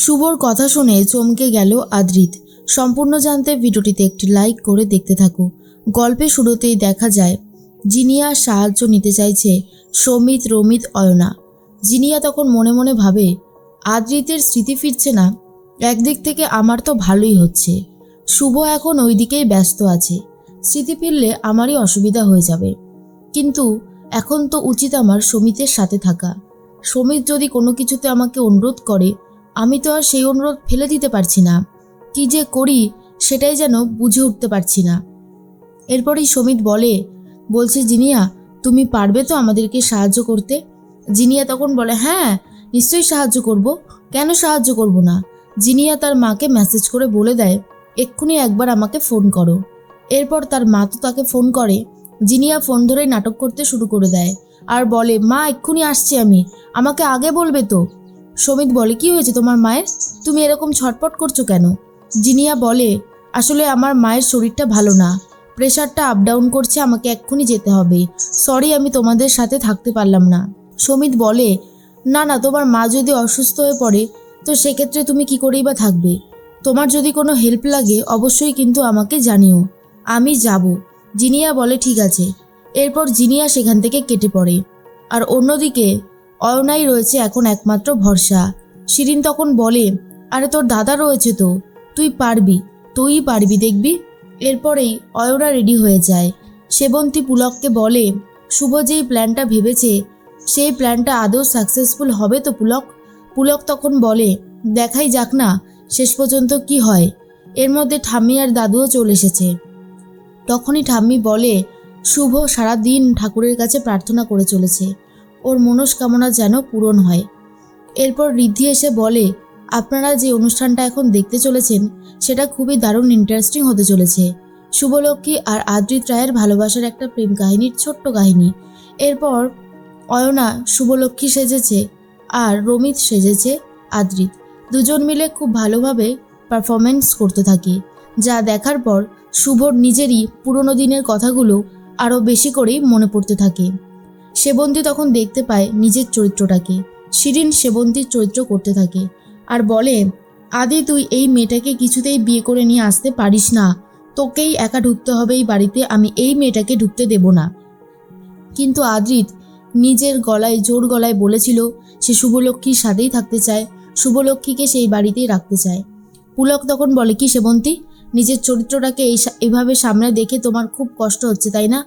শুভর কথা শুনে চমকে গেল আদ্রিত। সম্পূর্ণ জানতে ভিডিওটিতে একটি লাইক করে দেখতে থাকো। গল্পে শুরুতেই দেখা যায় জিনিয়া সাহায্য নিতে চাইছে সমিত, রমিত, অয়না। জিনিয়া তখন মনে মনে ভাবে, আদ্রিতের স্মৃতি ফিরছে না, একদিক থেকে আমার তো ভালোই হচ্ছে। শুভ এখন ওই দিকেই ব্যস্ত আছে, স্মৃতি ফিরলে আমারই অসুবিধা হয়ে যাবে। কিন্তু এখন তো উচিত আমার সমিতের সাথে থাকা। সমিত যদি কোনো কিছুতে আমাকে অনুরোধ করে, আমি তো আর সেই অনুরোধ ফেলে দিতে পারছি না। কি যে করি সেটাই যেন বুঝে উঠতে পারছি না। এরপরেই সমিত বলছে জিনিয়া, তুমি পারবে তো আমাদেরকে সাহায্য করতে? জিনিয়া তখন বলে, হ্যাঁ নিশ্চয়ই সাহায্য করব, কেন সাহায্য করব না। জিনিয়া তার মাকে মেসেজ করে বলে দেয়, এক্ষুনি একবার আমাকে ফোন করো। এরপর তার মা তো তাকে ফোন করে। জিনিয়া ফোন ধরেই নাটক করতে শুরু করে দেয় আর বলে, মা এক্ষুনি আসছি আমি, আমাকে আগে বলবে তো। সমিত বলে, কি হয়েছে তোমার মায়ের, তুমি এরকম ছটপট করছো কেন? জিনিয়া বলে, আসলে আমার মায়ের শরীরটা ভালো না, প্রেশারটা আপ ডাউন করছে, আমাকে এক্ষুনি যেতে হবে, সরি আমি তোমাদের সাথে থাকতে পারলাম না। সমিত বলে, না না, তোমার মা যদি অসুস্থ হয়ে পড়ে তো সেক্ষেত্রে তুমি কি করেই বা থাকবে? তোমার যদি কোনো হেল্প লাগে অবশ্যই কিন্তু আমাকে জানিও, আমি যাব। জিনিয়া বলে, ঠিক আছে। এরপর জিনিয়া সেখান থেকে কেটে পড়ে। আর অন্যদিকে অয়নাই রয়েছে এখন একমাত্র ভরসা। শিরিন তখন বলে, আরে তোর দাদা রয়েছে তো, তুই পারবি দেখবি। এরপরেই অয়না রেডি হয়ে যায়। সেবন্তী পুলককে বলে, শুভ যেই প্ল্যানটা ভেবেছে সেই প্ল্যানটা আদৌ সাকসেসফুল হবে তো পুলক? পুলক তখন বলে, দেখাই যাক না শেষ পর্যন্ত কি হয়। এর মধ্যে ঠাম্মি আর দাদুও চলে এসেছে। তখনই ঠাম্মি বলে, শুভ সারা দিন ঠাকুরের কাছে প্রার্থনা করে চলেছে, ওর মনস্কামনা যেন পূরণ হয়। এরপর ঋদ্ধি এসে বলে, আপনারা যে অনুষ্ঠানটা এখন দেখতে চলেছেন সেটা খুবই দারুণ ইন্টারেস্টিং হতে চলেছে। শুভলক্ষ্মী আর আদ্রিত রায়ের ভালোবাসার একটা প্রেম কাহিনীর ছোট্ট কাহিনী। এরপর অয়না শুভলক্ষ্মী সেজেছে আর রমিত সেজেছে আদ্রিত। দুজন মিলে খুব ভালোভাবে পারফরমেন্স করতে থাকে, যা দেখার পর শুভর নিজেরই পুরনো দিনের কথাগুলো আরও বেশি করেই মনে পড়তে থাকে। সেবন্তী তখন দেখতে পায় নিজের চরিত্রটাকে। শিরিন সেবন্তীর চরিত্র করতে থাকে আর বলে, আদি তুই এই মেয়েটাকে কিছুতেই বিয়ে করে নিয়ে আসতে পারিস না, তোকেই একা ঢুকতে হবে এই বাড়িতে, আমি এই মেয়েটাকে ঢুকতে দেব না। কিন্তু আদ্রিত নিজের জোর গলায় বলেছিল সে শুভলক্ষ্মীর সাথেই থাকতে চায়, শুভলক্ষ্মীকে সেই বাড়িতেই রাখতে চায়। পুলক তখন বলে, কি সেবন্তী, নিজের চরিত্রটাকে এইভাবে সামনে দেখে তোমার খুব কষ্ট হচ্ছে তাই না?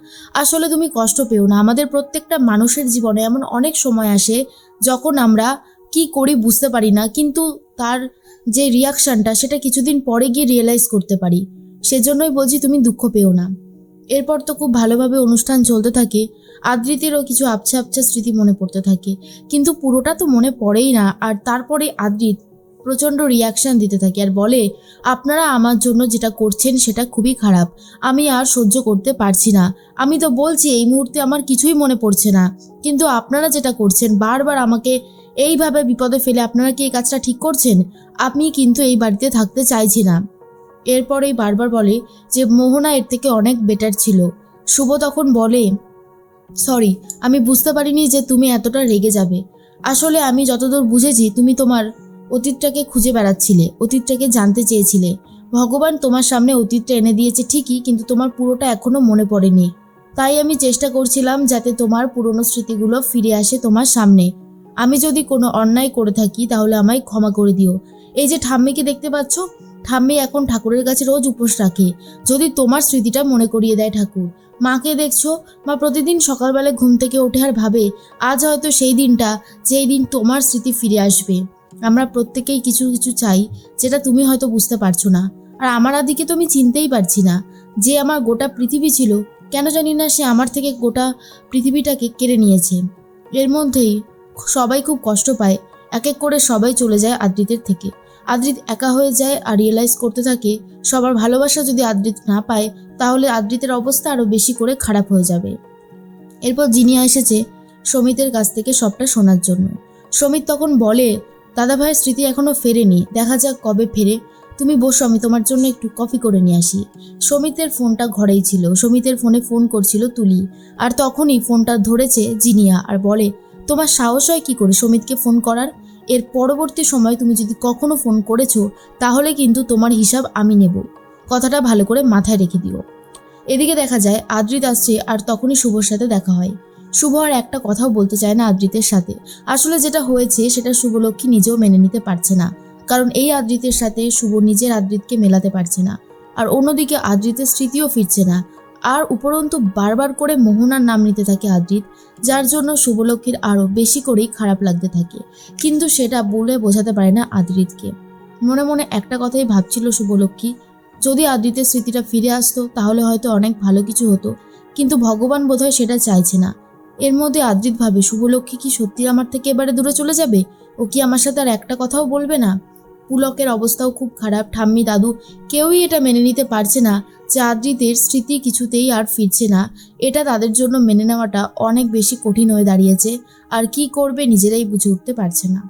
আসলে তুমি কষ্ট পেও না, আমাদের প্রত্যেকটা মানুষের জীবনে এমন অনেক সময় আসে যখন আমরা কি করি বুঝতে পারি না, কিন্তু তার যে রিয়াকশানটা সেটা কিছুদিন পরে গিয়ে রিয়েলাইজ করতে পারি। সেজন্যই বলছি তুমি দুঃখ পেও না। এরপর তো খুব ভালোভাবে অনুষ্ঠান চলতে থাকে। আদ্রিতেরও কিছু আবছা আবছা স্মৃতি মনে পড়তে থাকে, কিন্তু পুরোটা তো মনে পড়েই না। আর তারপরে আদ্রিত প্রচণ্ড রিয়াকশান দিতে থাকে আর বলে, আপনারা আমার জন্য যেটা করছেন সেটা খুবই খারাপ, আমি আর সহ্য করতে পারছি না। আমি তো বলছি এই মুহূর্তে আমার কিছুই মনে পড়ছে না, কিন্তু আপনারা যেটা করছেন বারবার আমাকে এইভাবে বিপদে ফেলে, আপনারা কি এই কাজটা ঠিক করছেন? আমি কিন্তু এই বাড়িতে থাকতে চাইছি না। এরপরেই বারবার বলে যে মোহনা এর থেকে অনেক বেটার ছিল। শুভ তখন বলে, সরি, আমি বুঝতে পারিনি যে তুমি এতটা রেগে যাবে। আসলে আমি যতদূর বুঝেছি তুমি তোমার অতীতটাকে খুঁজে বেড়াচ্ছিলে, অতীতটাকে জানতে চেয়েছিলে। ভগবান তোমার সামনে অতীতটা এনে দিয়েছে ঠিকই, কিন্তু তোমার পুরোটা এখনো মনে পড়েনি। তাই আমি চেষ্টা করছিলাম যাতে তোমার পুরনো স্মৃতিগুলো ফিরে আসে তোমার সামনে। আমি যদি কোনো অন্যায় করে থাকি তাহলে আমায় ক্ষমা করে দিও। এই যে ঠাম্মিকে দেখতে পাচ্ছ, ঠাম্মি এখন ঠাকুরের কাছে রোজ উপোস রাখে, যদি তোমার স্মৃতিটা মনে করিয়ে দেয় ঠাকুর। মাকে দেখছো, মা প্রতিদিন সকালবেলায় ঘুম থেকে ওঠে আর ভাবে আজ হয়তো সেই দিনটা যেই দিন তোমার স্মৃতি ফিরে আসবে। আমরা প্রত্যেকেই কিছু কিছু চাই যেটা তুমি হয়তো বুঝতে পারছো না। আর আমার আদিকে তো আমি চিনতেই পারছি না, যে আমার গোটা পৃথিবী ছিল, কেন জানি না সে আমার থেকে গোটা পৃথিবীটাকে কেড়ে নিয়েছে। এর মধ্যেই সবাই খুব কষ্ট পায়, এক এক করে সবাই চলে যায় আদ্রিতের থেকে। আদ্রিত একা হয়ে যায় আর রিয়েলাইজ করতে থাকে সবার ভালোবাসা যদি আদ্রিত না পায় তাহলে আদ্রিতের অবস্থা আরও বেশি করে খারাপ হয়ে যাবে। এরপর জিনিয়া এসেছে সমিতের কাছ থেকে সবটা শোনার জন্য। সমিত তখন বলে, দাদা ভাইয়ের স্মৃতি এখনও ফেরেনি, দেখা যাক কবে ফেরে। তুমি বসো, আমি তোমার জন্য একটু কফি করে নিয়ে আসি। সমিতের ফোনটা ঘরেই ছিল, সমিতের ফোনে ফোন করছিল তুলি। আর তখনই ফোনটা ধরেছে জিনিয়া আর বলে, তোমার সাহস হয় কি করে সমিতকে ফোন করার? এর পরবর্তী সময় তুমি যদি কখনো ফোন করেছো তাহলে কিন্তু তোমার হিসাব আমি নেব, কথাটা ভালো করে মাথায় রেখে দিও। এদিকে দেখা যায় আদ্রিত আসছে আর তখনই শুভর সাথে দেখা হয়। শুভ আর একটা কথাও বলতে চায় না আদ্রিতের সাথে। আসলে যেটা হয়েছে সেটা শুভলক্ষ্মী নিজেও মেনে নিতে পারছে না, কারণ এই আদ্রিতের সাথে শুভ নিজের আদ্রিতকে মেলাতে পারছে না। আর অন্যদিকে আদ্রিতের স্মৃতিও ফিরছে না, আর উপরন্তু বারবার করে মোহনার নাম নিতে থাকে আদ্রিত, যার জন্য শুভলক্ষ্মীর আরও বেশি করেই খারাপ লাগতে থাকে। কিন্তু সেটা বলে বোঝাতে পারে না আদ্রিতকে। মনে মনে একটা কথাই ভাবছিল শুভলক্ষ্মী, যদি আদ্রিতের স্মৃতিটা ফিরে আসতো তাহলে হয়তো অনেক ভালো কিছু হতো, কিন্তু ভগবান বোধহয় সেটা চাইছে না। এর মধ্যে আদ্রিত ভাবে, শুভলক্ষ্মী কি সত্যি আমার থেকে এবারে দূরে চলে যাবে? ও কি আমার সাথে আর একটা কথাও বলবে না? পুলকের অবস্থাও খুব খারাপ, ঠাম্মি দাদু কেউই এটা মেনে নিতে পারছে না যে আদ্রিতের স্মৃতি কিছুতেই আর ফিরছে না। এটা তাদের জন্য মেনে নেওয়াটা অনেক বেশি কঠিন হয়ে দাঁড়িয়েছে, আর কি করবে নিজেরাই বুঝে উঠতে পারছে না।